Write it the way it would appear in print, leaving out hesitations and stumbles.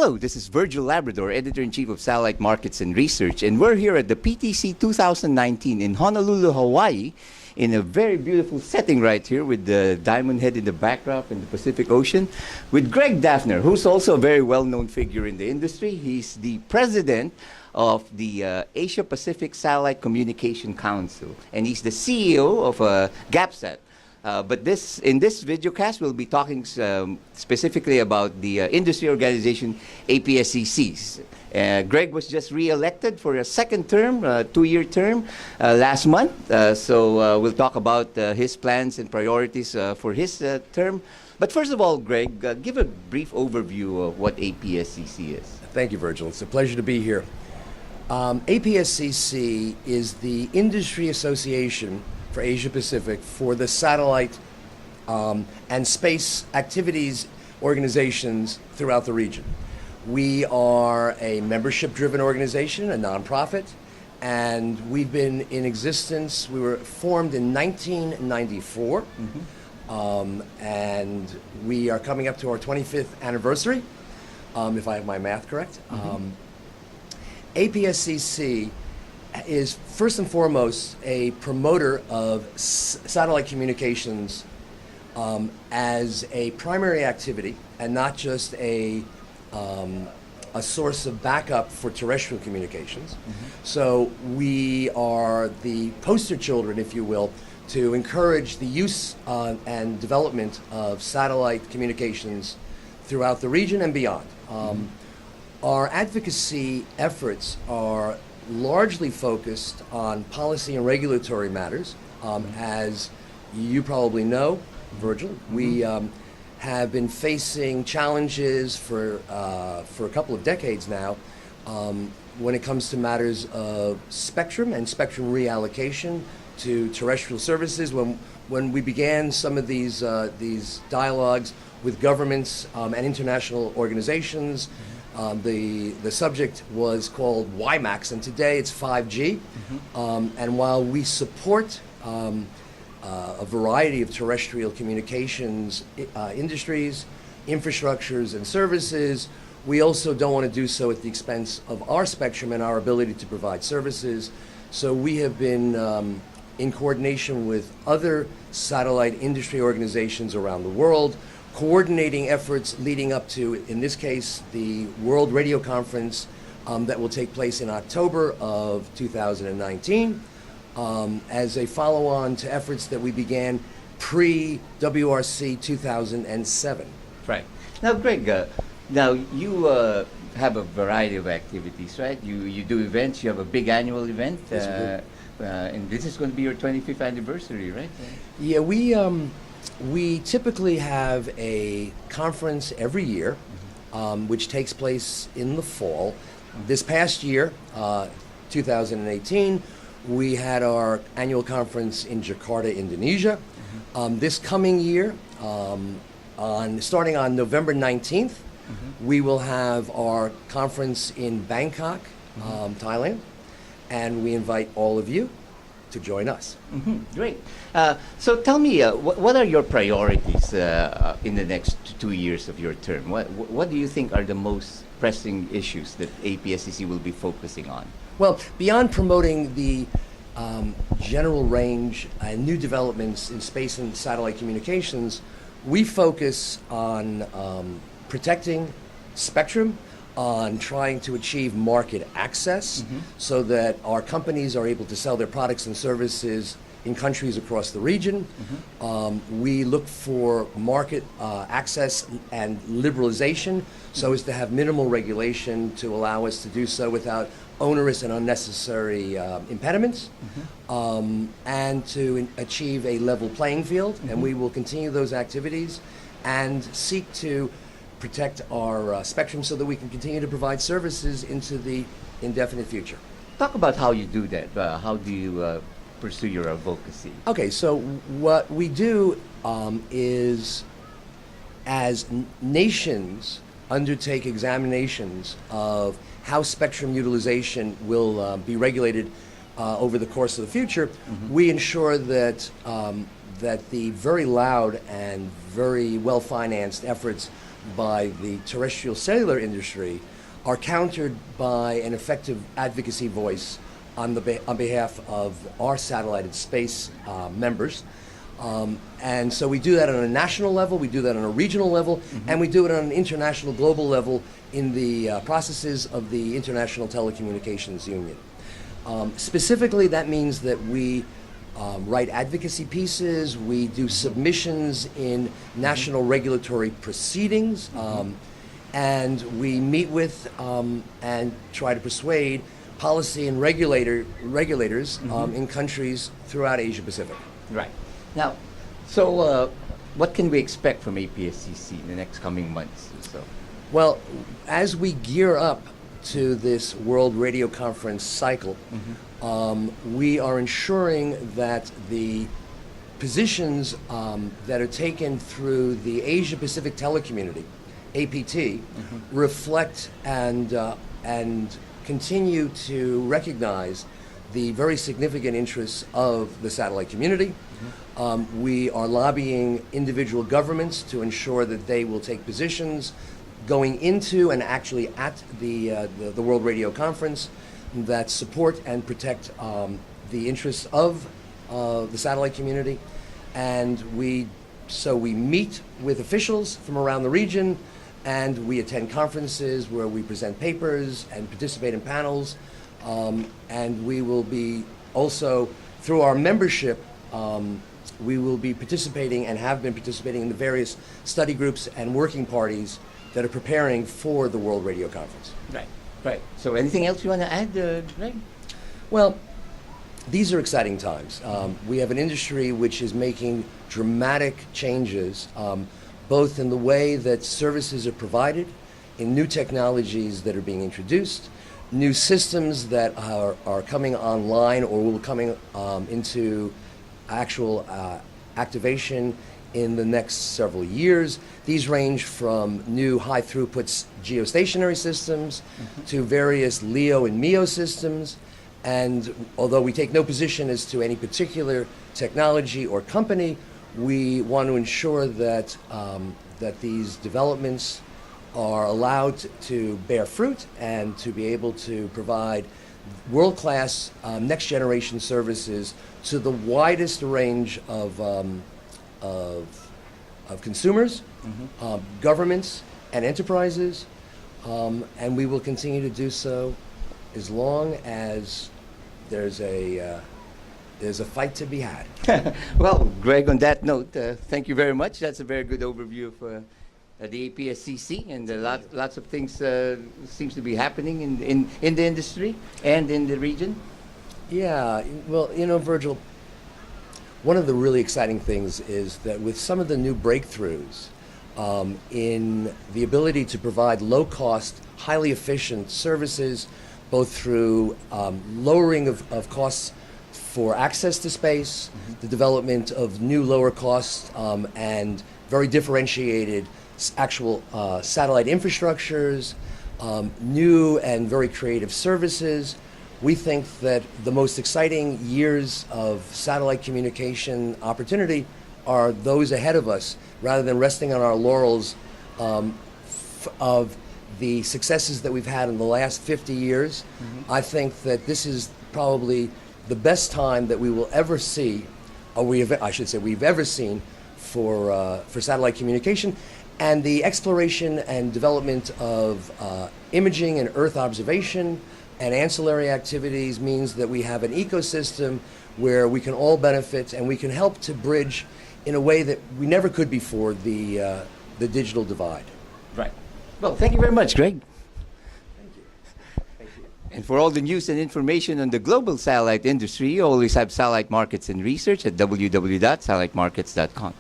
Hello, this is Virgil Labrador, Editor-in-Chief of Satellite Markets and Research, and we're here at the PTC 2019 in Honolulu, Hawaii, in a very beautiful setting right here with the Diamond Head in the backdrop in the Pacific Ocean, with Gregg Daffner, who's also a very well-known figure in the industry. He's the president of the Asia Pacific Satellite Communication Council, and he's the CEO of GAPSAT. But in this videocast, we'll be talking specifically about the industry organization APSCC. Gregg was just re-elected for a second term, two-year term, last month. So we'll talk about his plans and priorities for his term. But first of all, Gregg, give a brief overview of what APSCC is. Thank you, Virgil. It's a pleasure to be here. APSCC is the industry association for Asia Pacific for the satellite and space activities organizations throughout the region. We are a membership-driven organization, a nonprofit, and we've been in existence. We were formed in 1994, and we are coming up to our 25th anniversary, if I have my math correct. APSCC is first and foremost a promoter of satellite communications as a primary activity and not just a source of backup for terrestrial communications. So we are the poster children, if you will, to encourage the use and development of satellite communications throughout the region and beyond. Our advocacy efforts are largely focused on policy and regulatory matters. As you probably know, Virgil, we have been facing challenges for a couple of decades now when it comes to matters of spectrum and spectrum reallocation to terrestrial services. When we began some of these dialogues with governments and international organizations, the subject was called WiMAX, and today it's 5G. And while we support a variety of terrestrial communications industries, infrastructures, and services, we also don't want to do so at the expense of our spectrum and our ability to provide services. So we have been in coordination with other satellite industry organizations around the world, coordinating efforts leading up to, in this case, the World Radio Conference that will take place in October of 2019 as a follow-on to efforts that we began pre-WRC 2007. Right. Now, Gregg, now you have a variety of activities, right? You do events, you have a big annual event, and this is going to be your 25th anniversary, right? Yeah, we typically have a conference every year, which takes place in the fall. This past year, 2018, we had our annual conference in Jakarta, Indonesia. This coming year, starting on November 19th, we will have our conference in Bangkok, Thailand, and we invite all of you to join us. Great. So tell me, what are your priorities in the next 2 years of your term? What do you think are the most pressing issues that APSCC will be focusing on? Well, beyond promoting the general range and new developments in space and satellite communications, we focus on protecting spectrum, on trying to achieve market access so that our companies are able to sell their products and services in countries across the region. We look for market access and liberalization so as to have minimal regulation to allow us to do so without onerous and unnecessary impediments, and to achieve a level playing field. And we will continue those activities and seek to protect our spectrum so that we can continue to provide services into the indefinite future. Talk about how you do that. How do you pursue your advocacy? Okay, so what we do is, as nations undertake examinations of how spectrum utilization will be regulated over the course of the future, we ensure that that the very loud and very well-financed efforts by the terrestrial cellular industry are countered by an effective advocacy voice on behalf of our satellited space members. And so we do that on a national level, we do that on a regional level, and we do it on an international, global level in the processes of the International Telecommunications Union. Specifically, that means that we write advocacy pieces, we do submissions in national regulatory proceedings, and we meet with and try to persuade policy and regulators in countries throughout Asia Pacific. Right. Now, so what can we expect from APSCC in the next coming months or so? Well, as we gear up to this World Radio Conference cycle, we are ensuring that the positions that are taken through the Asia Pacific Telecommunity, APT, reflect and continue to recognize the very significant interests of the satellite community. We are lobbying individual governments to ensure that they will take positions going into and actually at the World Radio Conference that support and protect the interests of the satellite community. And we meet with officials from around the region, and we attend conferences where we present papers and participate in panels. And we will be also, through our membership, we will be participating and have been participating in the various study groups and working parties that are preparing for the World Radio Conference. Right, right. So anything else you want to add, Gregg? Well, these are exciting times. We have an industry which is making dramatic changes, both in the way that services are provided, in new technologies that are being introduced, new systems that are coming online or will coming into actual activation in the next several years. These range from new high throughput geostationary systems to various LEO and MEO systems. And although we take no position as to any particular technology or company, we want to ensure that that these developments are allowed to bear fruit and to be able to provide world-class next generation services to the widest range of consumers, governments, and enterprises, and we will continue to do so as long as there's a fight to be had. Well, Gregg, on that note, thank you very much. That's a very good overview of the APSCC, and lots of things seems to be happening in the industry and in the region. Yeah, well, you know, Virgil, one of the really exciting things is that with some of the new breakthroughs in the ability to provide low-cost, highly efficient services, both through lowering of costs for access to space, the development of new lower cost and very differentiated actual satellite infrastructures, new and very creative services. We think that the most exciting years of satellite communication opportunity are those ahead of us, rather than resting on our laurels of the successes that we've had in the last 50 years. I think that this is probably the best time that we will ever see, or we've ever seen for satellite communication. And the exploration and development of imaging and Earth observation and ancillary activities means that we have an ecosystem where we can all benefit, and we can help to bridge in a way that we never could before the digital divide. Right. Well, thank you very much, Gregg. Thank you. Thank you. And for all the news and information on the global satellite industry, you always have Satellite Markets and Research at www.satellitemarkets.com.